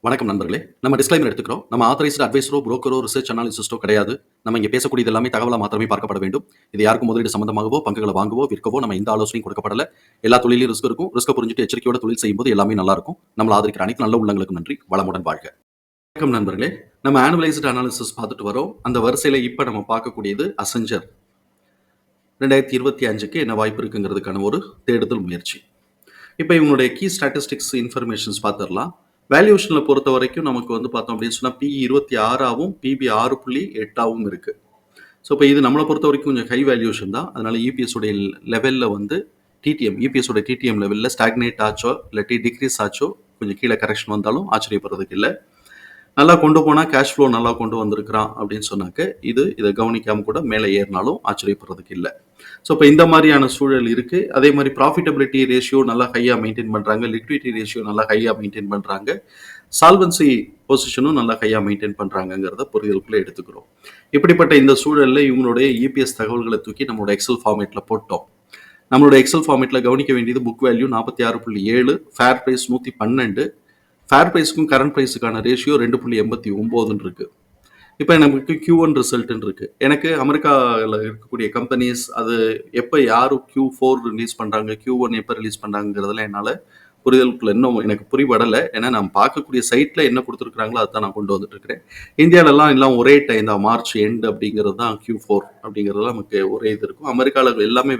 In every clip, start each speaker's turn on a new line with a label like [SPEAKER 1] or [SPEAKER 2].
[SPEAKER 1] வணக்கம் நண்பர்களே. நம்ம டிஸ்க்ளைமர் எடுத்துக்கிறோம். நம்ம ஆத்தரைஸ்டு அட்வைசரோ, புரோக்கரோ, ரிசர்ச் அனாலிசிஸ்டோ கிடையாது. நம்ம இங்க பேசக்கூடியது எல்லாமே தகவலா மாத்திரமே பார்க்கப்பட வேண்டும். இது யாருக்கும் முதலீடு சம்பந்தமாகவோ, பங்குகள வாங்கவோ, விற்கவோ நம்ம எந்த ஆலோசனையும் கொடுக்கப்படல. எல்லா தொழில்லயும் ரிஸ்க் இருக்கும். ரிஸ்க்க புரிஞ்சுட்டு எச்சரிக்கையோட தொழில் செய்யும்போது எல்லாமே நல்லா இருக்கும். நம்மள ஆதரிக்கிற அனைத்து நல்ல உள்ளங்களுக்கும் நன்றி. வளமுடன் வாழ்க. வணக்கம் நண்பர்களே. நம்ம ஆனுவலைஸ்டு அனாலிசிஸ் பார்த்துட்டு வரோம். அந்த வரிசையில இப்ப நம்ம பார்க்கக்கூடியது அசெஞ்சர். 2025க்கு என்ன வாய்ப்பு இருக்குங்கிறதுக்கான ஒரு தேடுதல் முயற்சி. இப்ப இவங்களுடைய கீ ஸ்டாட்டிஸ்டிக்ஸ் இன்ஃபர்மேஷன்ஸ் பார்த்துடலாம். வேல்யூவேஷன்ல பொறுத்த வரைக்கும் நமக்கு வந்து பார்த்தோம் அப்படின்னு சொன்னா PE 26ஆவும் PB 6.8ஆவும் இருக்கு. ஸோ இப்போ இது நம்மளை பொறுத்த வரைக்கும் கொஞ்சம் ஹை வேல்யூவேஷன் தான். அதனால EPS உடைய லெவலில் வந்து EPS உடைய TTM லெவலில் ஸ்டாக்னேட் ஆச்சோ இல்லாட்டி டிக்ரீஸ் ஆச்சோ கொஞ்சம் கீழே கரெக்ஷன் வந்தாலும் ஆச்சரியப்படுறதுக்கு இல்லை. நல்லா கொண்டு போனால் கேஷ் ஃப்ளோ நல்லா கொண்டு வந்திருக்கிறான் அப்படின்னு சொன்னாக்க இதை கவனிக்காம கூட மேலே ஏறினாலும் ஆச்சரியப்படுறதுக்கு இல்லை. ஸோ இப்போ இந்த மாதிரியான சூழல் இருக்குது. அதே மாதிரி ப்ராஃபிட்டபிலிட்டி ரேஷியோ நல்லா ஹையாக மெயின்டைன் பண்ணுறாங்க. லிக்விடிட்டி ரேஷியோ நல்லா ஹையாக மெயின்டைன் பண்ணுறாங்க. சால்வன்சி பொசிஷனும் நல்லா ஹையாக மெயின்டைன் பண்ணுறாங்கிறத புரிதலுக்குள்ளே எடுத்துக்கிறோம். இப்படிப்பட்ட இந்த சூழலில் இவங்களுடைய EPS தகவல்களை தூக்கி நம்மளோட எக்ஸல் ஃபார்மேட்டில் போட்டோம். நம்மளோட எக்ஸல் ஃபார்மேட்டில் கவனிக்க வேண்டியது book value 46.7, fair price 112, fair ப்ரைஸுக்கும் கரண்ட் ப்ரைஸுக்கான ரேஷியோ 2.89 இருக்கு. இப்போ நமக்கு Q1 ரிசல்ட்னு இருக்கு. எனக்கு அமெரிக்காவில் இருக்கக்கூடிய கம்பெனிஸ் அது எப்போ யாரும் Q4 ரிலீஸ் பண்ணுறாங்க, Q1 எப்போ ரிலீஸ் பண்ணுறாங்கிறதுல என்னால் புரிதலுக்குள்ள இன்னும் எனக்கு புரிபடலை. ஏன்னா நான் பார்க்கக்கூடிய சைட்டில் என்ன கொடுத்துருக்குறாங்களோ அதுதான் நான் கொண்டு வந்துட்டு இருக்கிறேன். இந்தியாவிலலாம் எல்லாம் ஒரே டைம் தான், மார்ச் எண்ட் அப்படிங்கிறது தான் Q4 அப்படிங்கிறது நமக்கு ஒரே இது இருக்கும். அமெரிக்காவில் எல்லாமே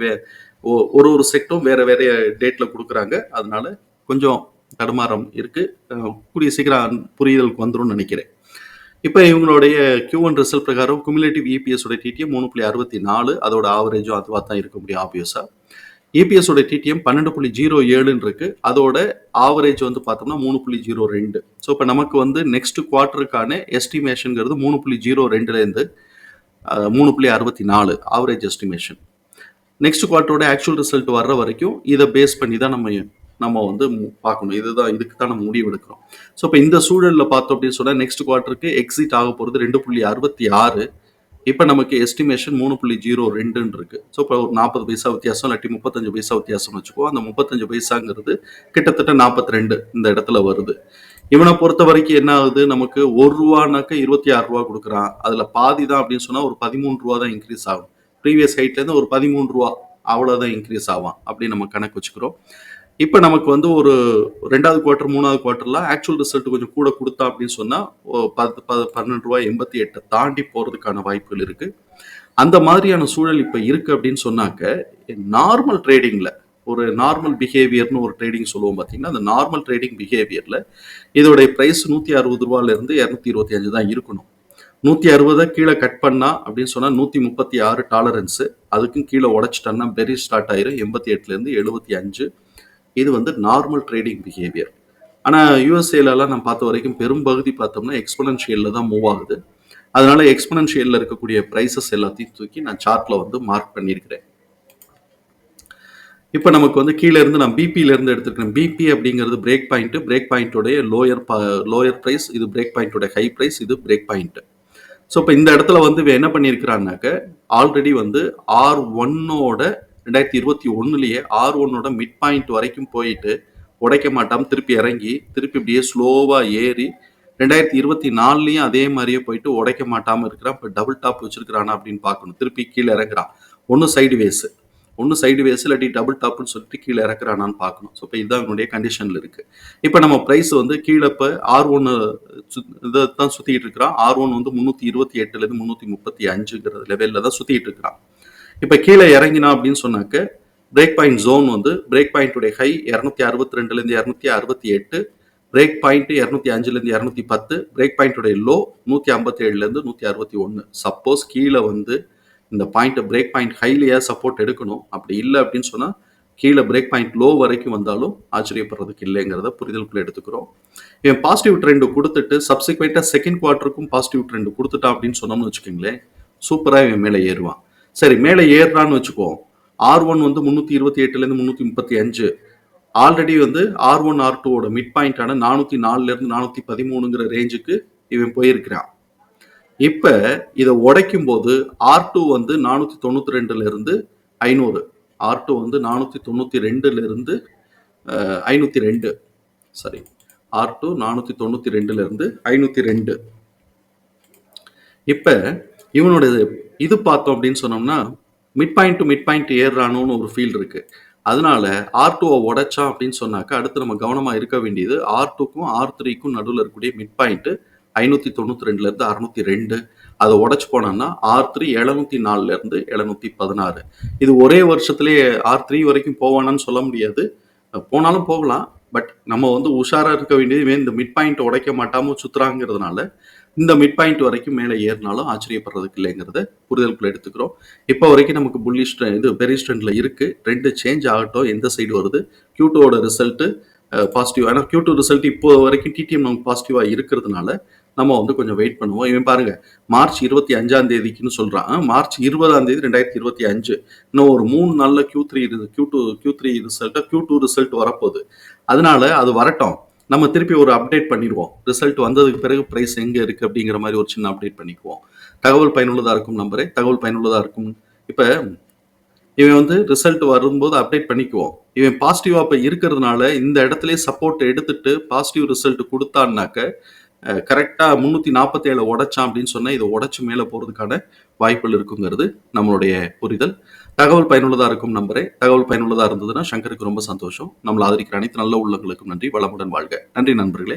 [SPEAKER 1] ஒரு செக்டும் வேற வேற டேட்டில் கொடுக்குறாங்க. அதனால கொஞ்சம் தடுமாறம் இருக்கு. கூடிய சீக்கிரம் புரிதலுக்கு வந்துடும் நினைக்கிறேன். இப்போ இவங்களுடைய Q1 ரிசல்ட் பிரகாரம் குமுலேட்டிவ் EPS உடைய TTM 3.64, அதோட ஆவரேஜும் அதுவாக தான் இருக்க முடியும் ஆப்வியஸா. EPS உடைய TTM 12.07 இருக்கு. அதோட ஆவரேஜ் வந்து பார்த்தோம்னா 3.02. ஸோ இப்போ நமக்கு வந்து நெக்ஸ்ட் குவார்ட்டருக்கான எஸ்டிமேஷன்ங்கிறது 3.02லேருந்து 3.64 ஆவரேஜ் எஸ்டிமேஷன். நெக்ஸ்ட் குவார்ட்டரோட ஆக்சுவல் ரிசல்ட் வர்ற வரைக்கும் இதை பேஸ் பண்ணி தான் நம்ம வந்து பார்க்கணும். இதுக்கு தான் நம்ம முடிவு எடுக்கிறோம். ஸோ இப்போ இந்த சூழலில் பார்த்தோம் அப்படின்னு சொன்னால் நெக்ஸ்ட் குவார்ட்டருக்கு எக்ஸிட் ஆக போகிறது 2.66. இப்போ நமக்கு எஸ்டிமேஷன் 3.02 இருக்கு. ஸோ இப்போ ஒரு 40 பைசா வித்தியாசம் இல்லாட்டி 35 பைசா வித்தியாசம்னு வச்சுக்கோ. அந்த 35 பைசாங்கிறது கிட்டத்தட்ட 42 இந்த இடத்துல வருது. இவனை பொறுத்த வரைக்கும் என்ன ஆகுது, நமக்கு ₹1 26 கொடுக்குறான். அதில் பாதி தான் அப்படின்னு சொன்னால் ஒரு ₹13 தான் இன்க்ரீஸ் ஆகும். ப்ரீவியஸ் ஹைட்லேருந்து ஒரு ₹13 அவ்வளோதான் இன்க்ரீஸ் ஆகும் அப்படின்னு நம்ம கணக்கு வச்சுக்கிறோம். இப்போ நமக்கு வந்து ஒரு 2வது குவார்ட்டர் 3வது குவார்ட்டர்லாம் ஆக்சுவல் ரிசல்ட் கொஞ்சம் கூட கொடுத்தா அப்படின்னு சொன்னால் ₹12.88 தாண்டி போகிறதுக்கான வாய்ப்புகள் இருக்குது. அந்த மாதிரியான சூழல் இப்போ இருக்குது அப்படின்னு சொன்னாக்க நார்மல் ட்ரேடிங்கில் ஒரு நார்மல் பிஹேவியர்னு ஒரு ட்ரேடிங் சொல்லுவோம் பார்த்தீங்கன்னா, அந்த நார்மல் ட்ரேடிங் பிஹேவியரில் இதோடைய ப்ரைஸ் ₹160 225 தான் இருக்கணும். 160 கீழே கட் பண்ணா அப்படின்னு சொன்னா 136 டாலரன்ஸ். அதுக்கும் கீழே உடைச்சிட்டோம்னா பெரி ஸ்டார்ட் ஆயிரும் 88லேருந்து 75. இது வந்து நார்மல் ட்ரேடிங் பிஹேவியர். ஆனால் யூஎஸ்ஏலலாம் நான் பார்த்த வரைக்கும் பெரும்பகுதி பார்த்தோம்னா எக்ஸ்பொனன்ஷியலில் தான் மூவ் ஆகுது. அதனால எக்ஸ்பொனன்ஷியலில் இருக்கக்கூடிய ப்ரைஸஸ் எல்லாத்தையும் தூக்கி நான் சார்ட்டில் வந்து மார்க் பண்ணியிருக்கிறேன். இப்போ நமக்கு வந்து கீழே இருந்து நான் பிபியிலேருந்து எடுத்துருக்கேன். பிபி அப்படிங்கிறது பிரேக் பாயிண்ட்டு. பிரேக் பாயிண்ட்டோடைய லோயர் ப்ரைஸ், இது பிரேக் பாயிண்ட்டோட ஹை ப்ரைஸ், இது பிரேக் பாயிண்ட்டு. ஸோ இப்போ இந்த இடத்துல வந்து என்ன பண்ணியிருக்கிறான்னாக்க ஆல்ரெடி வந்து R1ஓட 2021லேயே R1ஓட மிட் பாயிண்ட் வரைக்கும் போயிட்டு உடைக்க மாட்டாம திருப்பி இறங்கி திருப்பி இப்படியே ஸ்லோவாக ஏறி 2024லேயும் அதே மாதிரியே போயிட்டு உடைக்க மாட்டாமல் இருக்கிறான். இப்போ டபுள் டாப் வச்சிருக்கிறானா அப்படின்னு பார்க்கணும். திருப்பி கீழே இறங்குறான். ஒன்று சைடு வேஸ் இல்லாட்டி டபுள் டாப்னு சொல்லிட்டு கீழே இறக்குறானான்னு பார்க்கணும். ஸோ இப்போ இதுதான் என்னுடைய கண்டிஷனில் இருக்குது. இப்போ நம்ம ப்ரைஸ் வந்து கீழே இப்போ R1 இதை தான் சுற்றிக்கிட்டு இருக்கிறான். R1 வந்து 328லேருந்து 335 லெவலில் தான் சுற்றிக்கிட்டு இருக்கிறான். இப்போ கீழே இறங்கினா அப்படின்னு சொன்னாக்க பிரேக் பாயிண்ட் ஜோன் வந்து பிரேக் பாயிண்ட்டுடைய ஹை 262லேருந்து 268, பிரேக் பாயிண்ட் 205லேருந்து 210, பிரேக் பாயிண்ட்டுடைய லோ 157லேருந்து 161. சப்போஸ் கீழே வந்து இந்த பாயிண்ட் பிரேக் பாயிண்ட் ஹைலியா சப்போர்ட் எடுக்கணும். அப்படி இல்லை அப்படின்னு சொன்னால் கீழே பிரேக் பாயிண்ட் லோ வரைக்கும் வந்தாலும் ஆச்சரியப்படுறதுக்கு இல்லைங்கிறத புரிதலுக்குள்ள எடுத்துக்கிறோம். இவன் பாசிட்டிவ் ட்ரெண்டு கொடுத்துட்டு சப்சிக்வெண்ட்டாக செகண்ட் குவார்ட்டருக்கும் பாசிட்டிவ் ட்ரெண்டு கொடுத்துட்டான் அப்படின்னு சொன்னோம்னு வச்சுக்கோங்களேன், சூப்பராக இவன் மேலே ஏறுவான். சரி, மேலே ஏறுறான்னு வச்சுக்குவோம். R1 வந்து 328லேருந்து 335, ஆல்ரெடி வந்து R1 R2ஓட மிட் பாயிண்டான 404லேருந்து 413ங்கிற ரேஞ்சுக்கு இவன் போயிருக்கிறான். இப்போ இதை உடைக்கும் போது R2 வந்து 492லேருந்து 500, R2 வந்து 492லேருந்து 502, சரி R2 492 இருந்து 502. இப்ப இவனோட இது பார்த்தோம் அப்படின்னு சொன்னோம்னா mid point to mid point ஏறானோன்னு ஒரு ஃபீல் இருக்கு. அதனால R2 உடைச்சான் அப்படின்னு சொன்னாக்க அடுத்து நம்ம கவனமா இருக்க வேண்டியது R2க்கும் R3க்கும் நடுவில் இருக்கக்கூடிய மிட் பாயிண்ட் 592 இருந்து 602. அதை உடைச்சு போனான்னா R3 704 இருந்து 716. இது ஒரே வருஷத்திலேயே R3 வரைக்கும் போவானான்னு சொல்ல முடியாது. போனாலும் போகலாம். பட் நம்ம வந்து உஷாரா இருக்க வேண்டியது இந்த மிட் பாயிண்ட் உடைக்க மாட்டாம சுத்துறாங்கிறதுனால இந்த மிட் பாயிண்ட் வரைக்கும் மேலே ஏறினாலும் ஆச்சரியப்படுறதுக்கு இல்லைங்கிறத புரிதலுக்குள்ள எடுத்துக்கிறோம். இப்போ வரைக்கும் நமக்கு புல்லிஷ் இது பெரிஷ் ட்ரெண்ட்ல இருக்கு. ட்ரெண்ட் சேஞ்ச் ஆகட்டும், எந்த சைடு வருது, Q2 ரிசல்ட் பாசிட்டிவ். ஆனால் Q2 ரிசல்ட் இப்போ வரைக்கும் டிடிஎம் நமக்கு பாசிட்டிவா இருக்கிறதுனால நம்ம வந்து கொஞ்சம் வெயிட் பண்ணுவோம். இவன் பாருங்க மார்ச் 25 சொல்றான். மார்ச் 20 2025. இன்னும் ஒரு 3 நாள்ல Q3 ரிசல்ட் வரப்போகுது. அதனால அது வரட்டும். நம்ம திருப்பி ஒரு அப்டேட் பண்ணிடுவோம். ரிசல்ட் வந்ததுக்கு பிறகு பிரைஸ் எங்க இருக்கு அப்படிங்கிற மாதிரி ஒரு சின்ன அப்டேட் பண்ணிக்குவோம். தகவல் பயனுள்ளதா இருக்கும் நம்பரே. தகவல் பயனுள்ளதா இருக்கும். இப்ப இவன் வந்து ரிசல்ட் வரும்போது அப்டேட் பண்ணிக்குவோம். இவன் பாசிட்டிவா இப்ப இருக்கிறதுனால இந்த இடத்துல சப்போர்ட் எடுத்துட்டு பாசிட்டிவ் ரிசல்ட் கொடுத்தான்னாக்க கரெக்டா 347 உடைச்சான் அப்படின்னு சொன்னா இதை உடைச்சு மேல போறதுக்கான வாய்ப்புகள் இருக்குங்கிறது நம்மளுடைய புரிதல். தகவல் பயனுள்ளதா இருக்கும் நம்பரே. தகவல் பயனுள்ளதா இருந்ததுன்னா சங்கருக்கு ரொம்ப சந்தோஷம். நம்மளை ஆதரிக்கிற அனைத்து நல்ல உள்ளங்களுக்கும் நன்றி. வளமுடன் வாழ்க. நன்றி நண்பர்களே.